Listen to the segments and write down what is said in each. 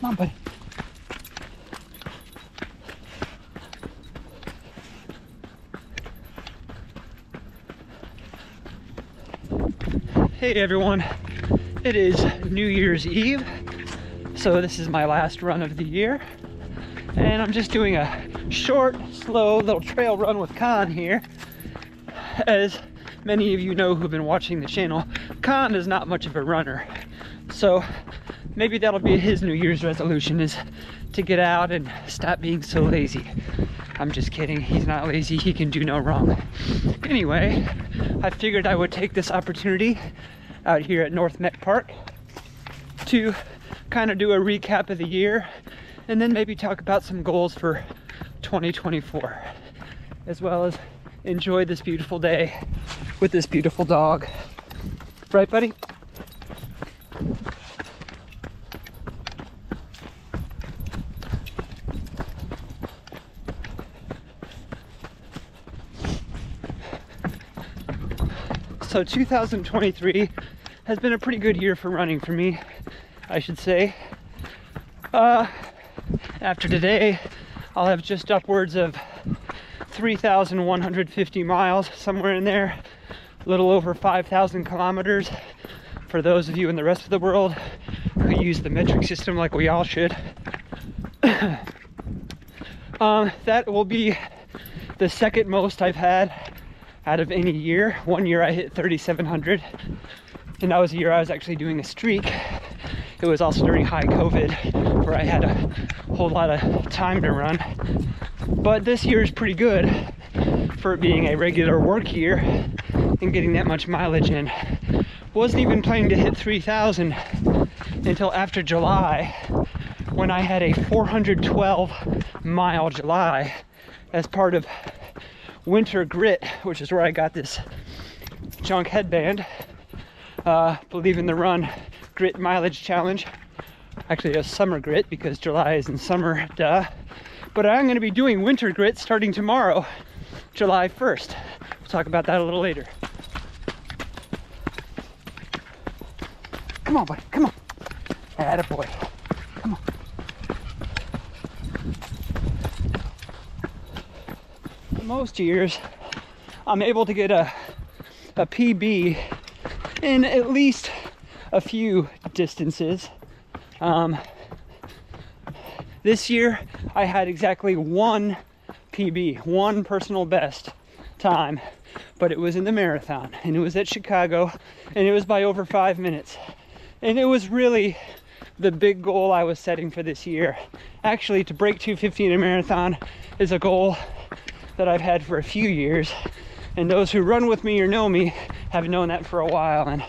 Come on, buddy. Hey everyone, it is New Year's Eve, so this is my last run of the year, and I'm just doing a short, slow little trail run with Khan here. As many of you know who've been watching the channel, Khan is not much of a runner, so maybe that'll be his New Year's resolution, is to get out and stop being so lazy. I'm just kidding, he's not lazy, he can do no wrong. Anyway, I figured I would take this opportunity out here at North Met Park to kind of do a recap of the year and then maybe talk about some goals for 2024, as well as enjoy this beautiful day with this beautiful dog. Right, buddy? So 2023 has been a pretty good year for running for me, I should say. After today, I'll have just upwards of 3,150 miles, somewhere in there, a little over 5,000 kilometers for those of you in the rest of the world who use the metric system like we all should. That will be the second most I've had out of any year. One year I hit 3,700, and that was a year I was actually doing a streak. It was also during high COVID, where I had a whole lot of time to run. But this year is pretty good for it being a regular work year and getting that much mileage in. Wasn't even planning to hit 3,000 until after July, when I had a 412 mile July as part of Winter Grit, which is where I got this junk headband. Believe in the Run Grit Mileage Challenge. Actually a Summer Grit, because July is in summer, duh. But I'm going to be doing Winter Grit starting tomorrow, July 1st. We'll talk about that a little later. Come on, buddy, come on. Attaboy. Come on. Most years I'm able to get a PB in at least a few distances. This year I had exactly one PB, one personal best time, but it was in the marathon, and it was at Chicago, and it was by over 5 minutes, and it was really the big goal I was setting for this year. Actually, to break 2:50 in a marathon is a goal that I've had for a few years, and those who run with me or know me have known that for a while, and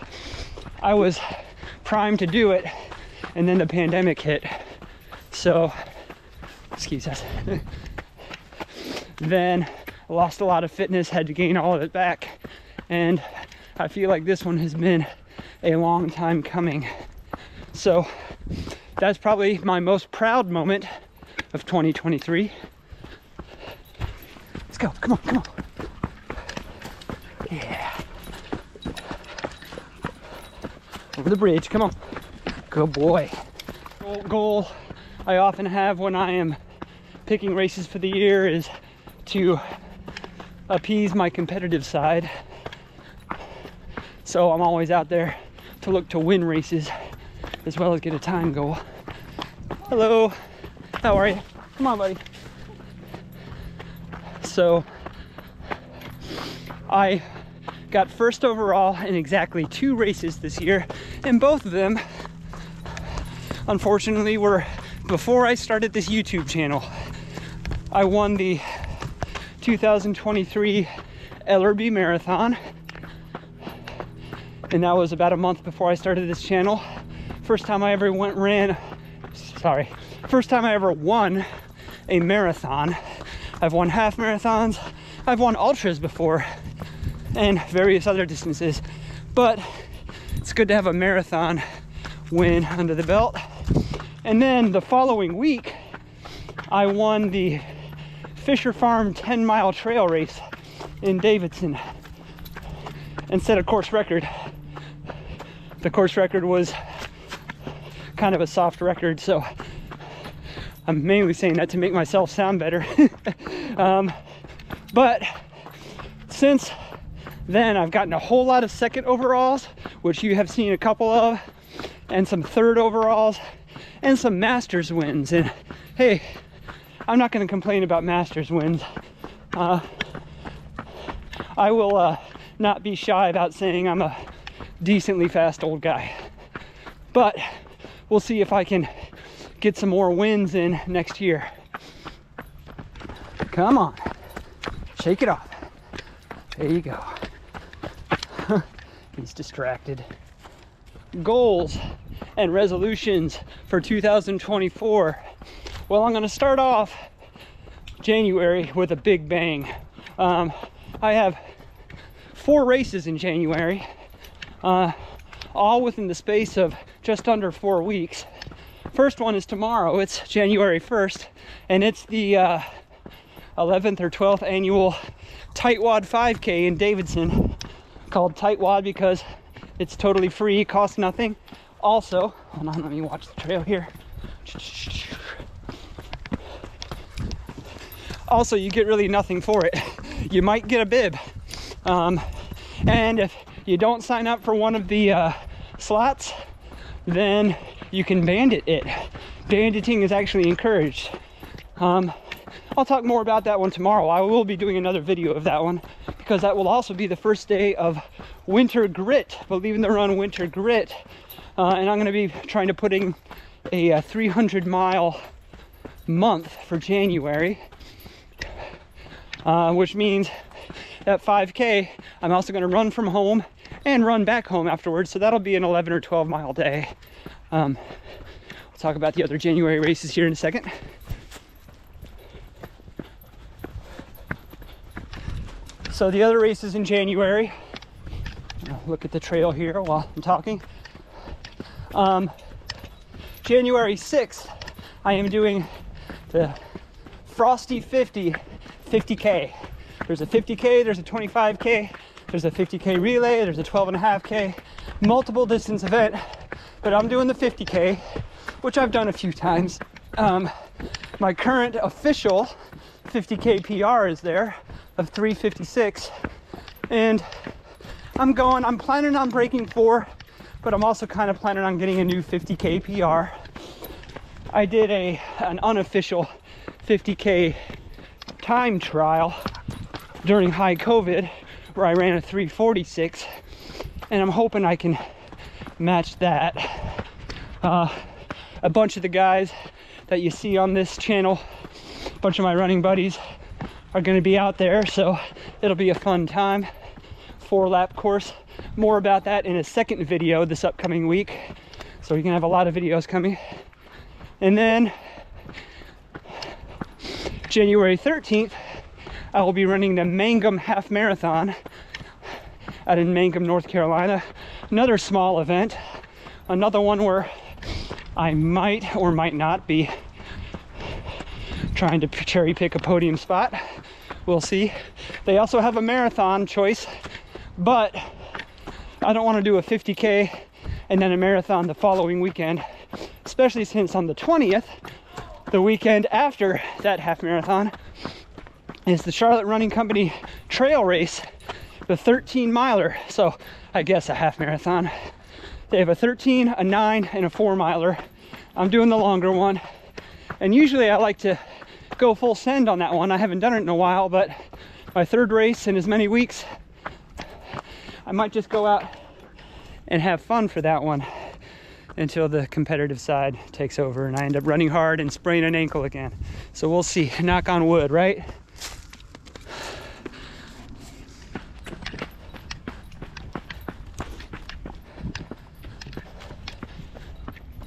I was primed to do it, and then the pandemic hit. So, excuse us. Then I lost a lot of fitness, had to gain all of it back, and I feel like this one has been a long time coming. So that's probably my most proud moment of 2023. Let's go, come on, come on. Yeah. Over the bridge, come on. Good boy. Goal I often have when I am picking races for the year is to appease my competitive side. So I'm always out there to look to win races as well as get a time goal. Hello, how are you? Come on, buddy. So I got first overall in exactly 2 races this year, and both of them unfortunately were before I started this YouTube channel. I won the 2023 Ellerby Marathon, and that was about a month before I started this channel. First time I ever won a marathon. I've won half marathons, I've won ultras before, and various other distances, but it's good to have a marathon win under the belt. And then the following week, I won the Fisher Farm 10-mile trail race in Davidson and set a course record. The course record was kind of a soft record, so I'm mainly saying that to make myself sound better. But since then, I've gotten a whole lot of second overalls, which you have seen a couple of, and some third overalls, and some Masters wins. And hey, I'm not going to complain about Masters wins. I will not be shy about saying I'm a decently fast old guy. But we'll see if I can get some more wins in next year. Come on, shake it off. There you go. He's distracted. Goals and resolutions for 2024. Well, I'm going to start off January with a big bang. I have 4 races in January, all within the space of just under 4 weeks. First one is tomorrow. It's January 1st, and it's the 11th or 12th annual Tightwad 5K in Davidson, called Tightwad because it's totally free, costs nothing. Also, hold on, let me watch the trail here. Also, you get really nothing for it. You might get a bib. And if you don't sign up for one of the slots, then you can bandit it. Banditing is actually encouraged. I'll talk more about that one tomorrow. I will be doing another video of that one because that will also be the first day of Winter Grit, Believe in the Run Winter Grit. And I'm going to be trying to put in a 300-mile month for January, which means that 5K, I'm also going to run from home and run back home afterwards. So that'll be an 11 or 12 mile day. We'll talk about the other January races here in a second. So the other races in January, I'll look at the trail here while I'm talking. January 6th, I am doing the Frosty 50K. There's a 50K, there's a 25K, there's a 50K relay, there's a 12.5K, multiple distance event, but I'm doing the 50K, which I've done a few times. My current official 50K PR is there of 3:56, and I'm planning on breaking 4, but I'm also kind of planning on getting a new 50K PR. I did an unofficial 50K time trial during high COVID where I ran a 3:46, and I'm hoping I can match that. A bunch of the guys that you see on this channel, a bunch of my running buddies, are going to be out there, so it'll be a fun time. 4-lap course. More about that in a second video this upcoming week, so you can have a lot of videos coming. And then January 13th, I will be running the Mangum Half Marathon out in Mangum, North Carolina. Another small event, another one where I might or might not be trying to cherry pick a podium spot. We'll see. They also have a marathon choice, but I don't want to do a 50K and then a marathon the following weekend, especially since on the 20th, the weekend after that half marathon, is the Charlotte Running Company trail race, the 13-miler. So I guess a half marathon. They have a 13, a 9, and a 4-miler. I'm doing the longer one. And usually I like to go full send on that one. I haven't done it in a while, but my third race in as many weeks, I might just go out and have fun for that one until the competitive side takes over and I end up running hard and spraining an ankle again. So we'll see. Knock on wood, right?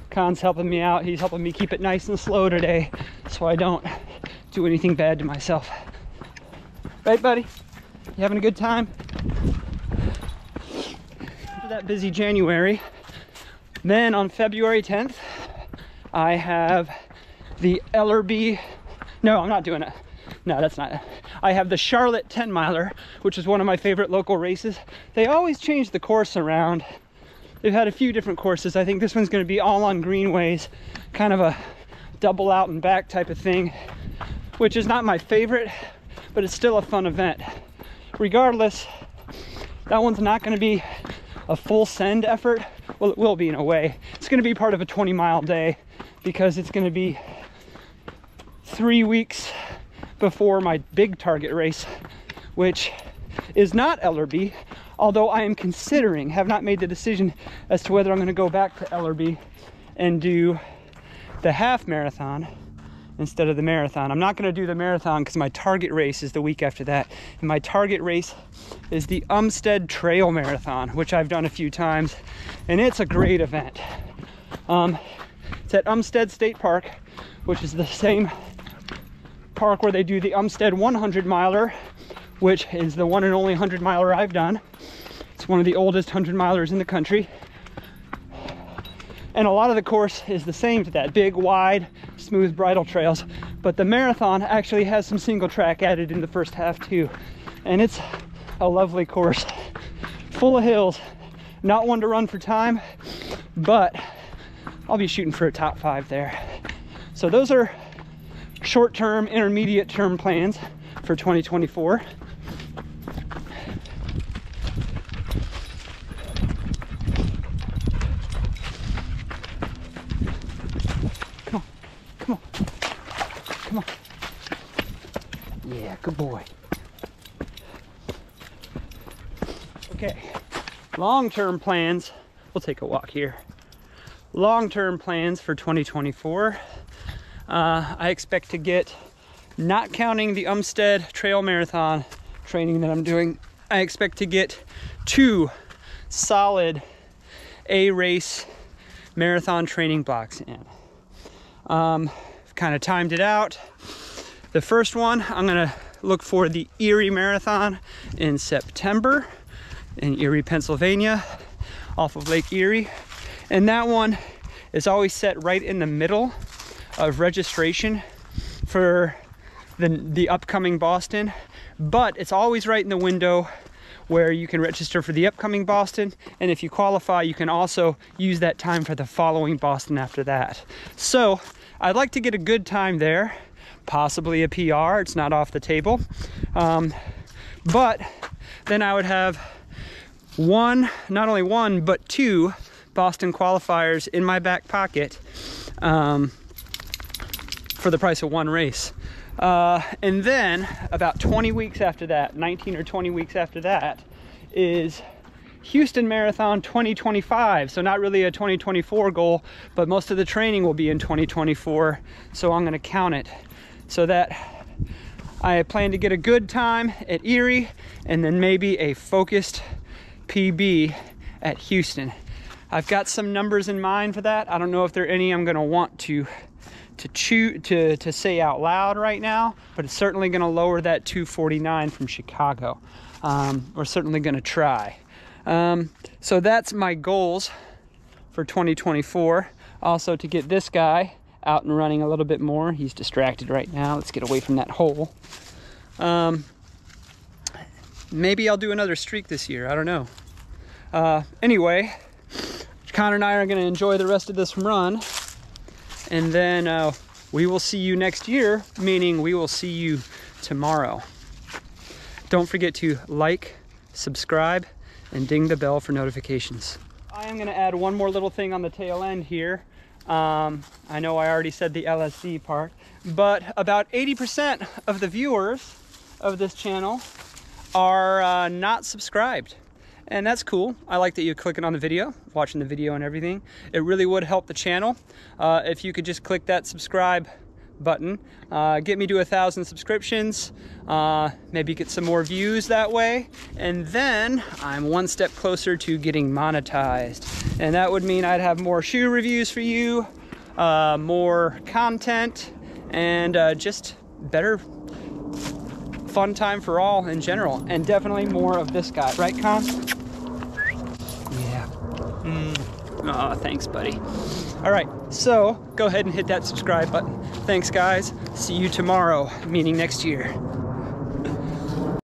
Khan's helping me out. He's helping me keep it nice and slow today so I don't do anything bad to myself. Right, buddy? You having a good time? After that busy January, then on February 10th, I have the LRB. No, I'm not doing it. No, that's not it. I have the Charlotte 10-miler, which is one of my favorite local races. They always change the course around. They've had a few different courses. I think this one's going to be all on greenways, kind of a double out and back type of thing, which is not my favorite, but it's still a fun event. Regardless, that one's not going to be a full send effort. Well, it will be in a way. It's going to be part of a 20-mile day because it's going to be 3 weeks before my big target race, which is not LRB, although I am considering, have not made the decision as to whether I'm going to go back to LRB and do the half marathon instead of the marathon. I'm not going to do the marathon because my target race is the week after that. And my target race is the Umstead Trail Marathon, which I've done a few times, and it's a great event. It's at Umstead State Park, which is the same park where they do the Umstead 100 miler, which is the one and only 100 miler I've done. It's one of the oldest 100 milers in the country. And a lot of the course is the same to that, big, wide, smooth bridle trails. But the marathon actually has some single track added in the first half too. And it's a lovely course, full of hills. Not one to run for time, but I'll be shooting for a top 5 there. So those are short-term, intermediate-term plans for 2024. Come on. Yeah, good boy. Okay, long-term plans. We'll take a walk here. Long-term plans for 2024. I expect to get, not counting the Umstead Trail Marathon training that I'm doing, I expect to get 2 solid A-race marathon training blocks in. Kind of timed it out. The first one, I'm gonna look for the Erie Marathon in September in Erie, Pennsylvania, off of Lake Erie. And that one is always set right in the middle of registration for the upcoming Boston, but it's always right in the window where you can register for the upcoming Boston, and if you qualify, you can also use that time for the following Boston after that. So I'd like to get a good time there, possibly a PR. It's not off the table, but then I would have not only one, but 2 Boston qualifiers in my back pocket for the price of 1 race. And then about 20 weeks after that, 19 or 20 weeks after that, is Houston Marathon 2025. So not really a 2024 goal, but most of the training will be in 2024. So I'm going to count it so that I plan to get a good time at Erie and then maybe a focused PB at Houston. I've got some numbers in mind for that. I don't know if there are any I'm going to want to say out loud right now, but it's certainly going to lower that 249 from Chicago. We're certainly going to try. So that's my goals for 2024. Also to get this guy out and running a little bit more. He's distracted right now. Let's get away from that hole. Maybe I'll do another streak this year. I don't know. Anyway, Connor and I are going to enjoy the rest of this run. And then we will see you next year, meaning we will see you tomorrow. Don't forget to like, subscribe, and ding the bell for notifications. I am going to add one more little thing on the tail end here. I know I already said the LSD part, but about 80% of the viewers of this channel are not subscribed. And that's cool. I like that you're clicking on the video, watching the video and everything. It really would help the channel if you could just click that subscribe button. Get me to 1,000 subscriptions, maybe get some more views that way, and then I'm one step closer to getting monetized. And that would mean I'd have more shoe reviews for you, more content, and just better fun time for all in general, and definitely more of this guy, right, Con? Yeah. Oh, thanks, buddy. All right, so go ahead and hit that subscribe button. Thanks, guys. See you tomorrow, meaning next year.